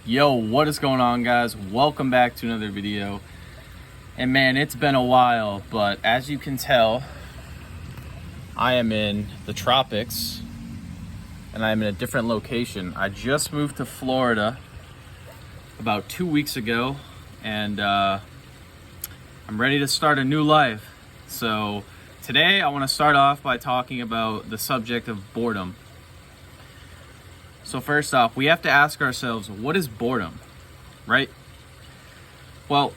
Yo, what is going on, guys? Welcome back to another video. And man, it's been a while, but as you can tell, I am in the tropics and I'm in a different location. I just moved to Florida about 2 weeks ago, and I'm ready to start a new life. So today I want to start off by talking about the subject of boredom. So first off, we have to ask ourselves, what is boredom, right? Well,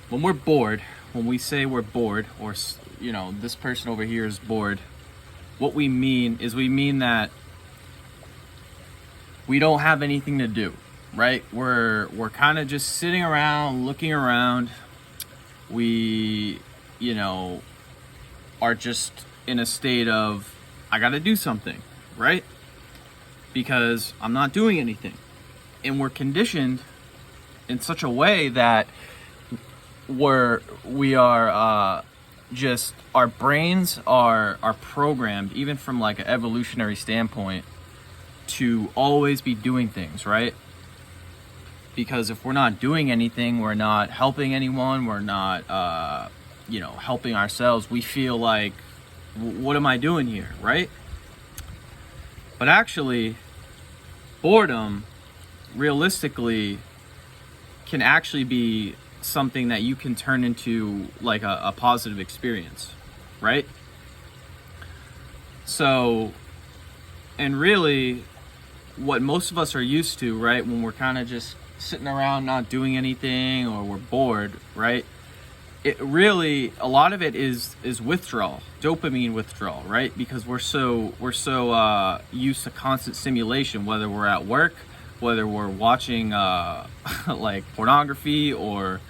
when we're bored, when we say we're bored, or, you know, this person over here is bored, what we mean is that we don't have anything to do, right? We're kind of just sitting around, looking around. We, are just in a state of, I gotta do something, right? Because I'm not doing anything. And we're conditioned in such a way that we are just, our brains are programmed, even from like an evolutionary standpoint, to always be doing things, right? Because if we're not doing anything, we're not helping anyone, we're not helping ourselves, we feel like, what am I doing here, right? But actually, boredom, realistically, can actually be something that you can turn into like a positive experience, right? So, and really, what most of us are used to, right, when we're kind of just sitting around not doing anything, or we're bored, right? It really, a lot of it is withdrawal, dopamine withdrawal, right? Because we're so used to constant stimulation, whether we're at work, whether we're watching like pornography, or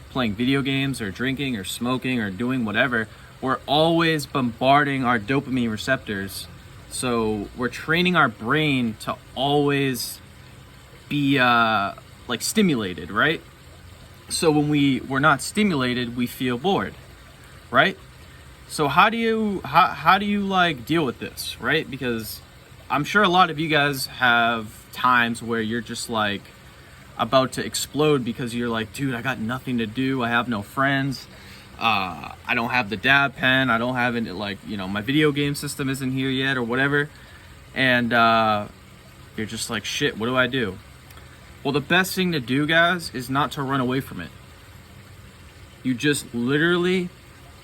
playing video games, or drinking, or smoking, or doing whatever. We're always bombarding our dopamine receptors. So we're training our brain to always be like stimulated, right? So when we're not stimulated, we feel bored, right? So how do you like deal with this, right? Because I'm sure a lot of you guys have times where you're just like about to explode because you're like, dude, I got nothing to do. I have no friends. I don't have the dab pen. I don't have it, like, my video game system isn't here yet, or whatever. And you're just like, shit, what do I do? Well, the best thing to do, guys, is not to run away from it. You just literally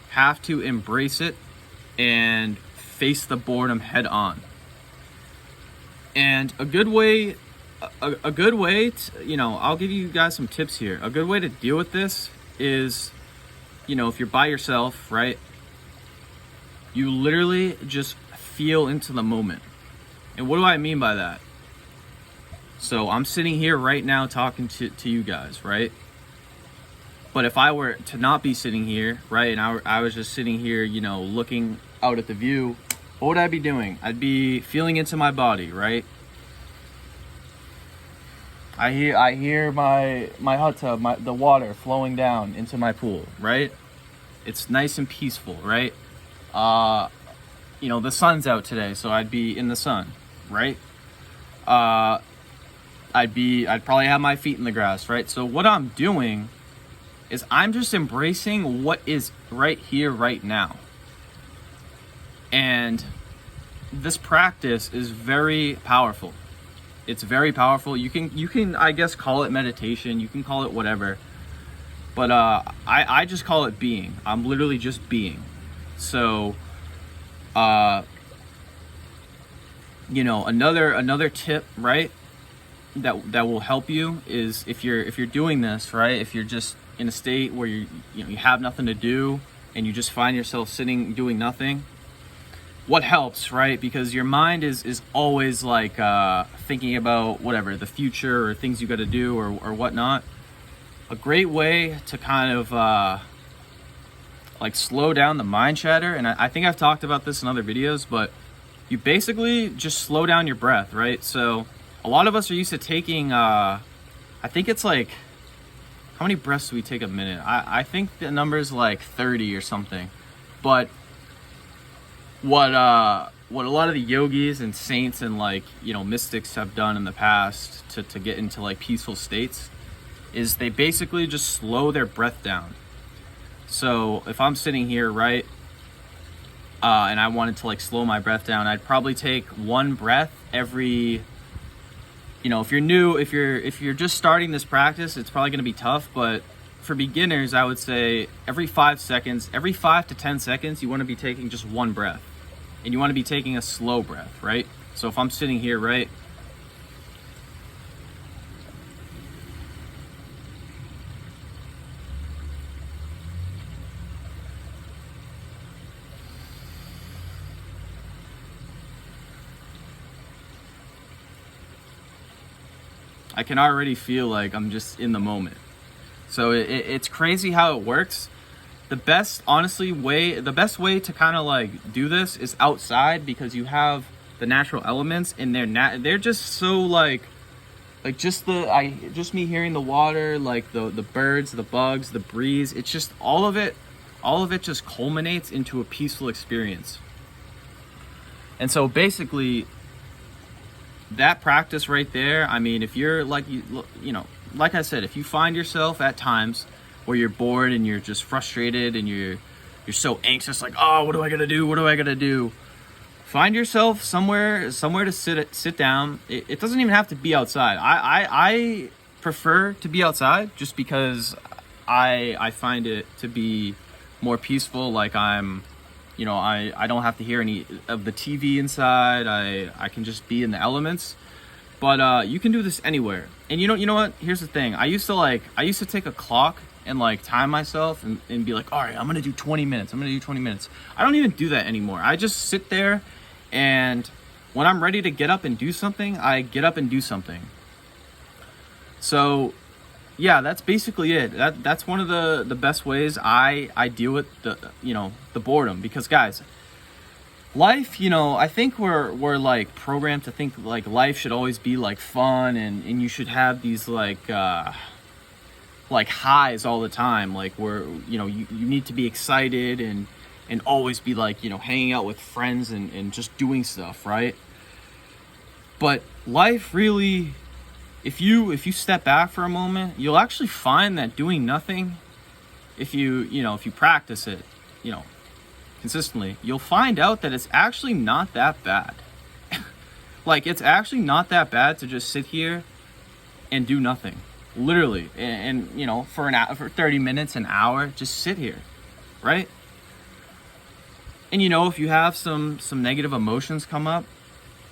have to embrace it and face the boredom head on. And a good way to, I'll give you guys some tips here. A good way to deal with this is, if you're by yourself, right, you literally just feel into the moment. And what do I mean by that? So I'm sitting here right now talking to you guys, right? But if I were to not be sitting here, right, and I was just sitting here, looking out at the view, what would I be doing? I'd be feeling into my body, right? I hear my hot tub, the water flowing down into my pool, right? It's nice and peaceful, right? The sun's out today, so I'd be in the sun, right? I'd probably have my feet in the grass, right? So what I'm doing is I'm just embracing what is right here, right now. And this practice is very powerful. It's very powerful. You can I guess call it meditation, you can call it whatever. But I just call it being. I'm literally just being. So another tip, right, that will help you is if you're doing this, right, if you're just in a state where you have nothing to do and you just find yourself sitting doing nothing, what helps, right, because your mind is always like thinking about whatever, the future, or things you got to do, or whatnot. A great way to kind of like slow down the mind chatter, and I think I've talked about this in other videos, but you basically just slow down your breath, right? So a lot of us are used to taking, I think it's like, how many breaths do we take a minute? I think the number is like 30 or something. But what what a lot of the yogis and saints and like, you know, mystics have done in the past to get into like peaceful states is they basically just slow their breath down. So if I'm sitting here, right, and I wanted to like slow my breath down, I'd probably take one breath every, you know, if you're new, if you're just starting this practice, it's probably going to be tough, but for beginners, I would say every 5 to 10 seconds, you want to be taking just one breath. And you want to be taking a slow breath, right? So if I'm sitting here, right, I can already feel like I'm just in the moment. So it's crazy how it works. The best way to kind of like do this is outside, because you have the natural elements and they're just so like just me hearing the water, like the birds, the bugs, the breeze. It's just all of it just culminates into a peaceful experience. And so basically that practice right there, I mean, if you're like, you know, like I said, if you find yourself at times where you're bored and you're just frustrated and you're so anxious, like, oh, what do I gotta do? Find yourself somewhere to sit down. It doesn't even have to be outside. I prefer to be outside just because I find it to be more peaceful. Like I'm, you know, I don't have to hear any of the TV inside. I can just be in the elements. But you can do this anywhere. And you know what? Here's the thing. I used to take a clock and like time myself and be like, all right, I'm gonna do 20 minutes. I don't even do that anymore. I just sit there, and when I'm ready to get up and do something, I get up and do something. So yeah, that's basically it. That's one of the best ways I deal with the boredom. Because guys, life, you know, I think we're like programmed to think like life should always be like fun, and you should have these like highs all the time, like where, you know, you need to be excited and always be like, you know, hanging out with friends and just doing stuff, right? But life really, if you step back for a moment, you'll actually find that doing nothing, if you practice it, you know, consistently, you'll find out that it's actually not that bad. Like, it's actually not that bad to just sit here and do nothing, literally, and you know, for 30 minutes, an hour, just sit here, right? And you know, if you have some negative emotions come up,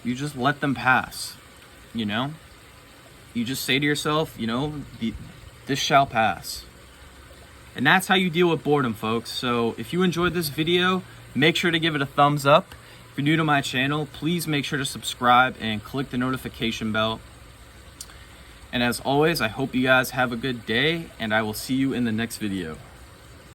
you just let them pass. You know, you just say to yourself, you know, this shall pass. And that's how you deal with boredom, folks. So if you enjoyed this video, make sure to give it a thumbs up. If you're new to my channel, please make sure to subscribe and click the notification bell. And as always, I hope you guys have a good day, and I will see you in the next video.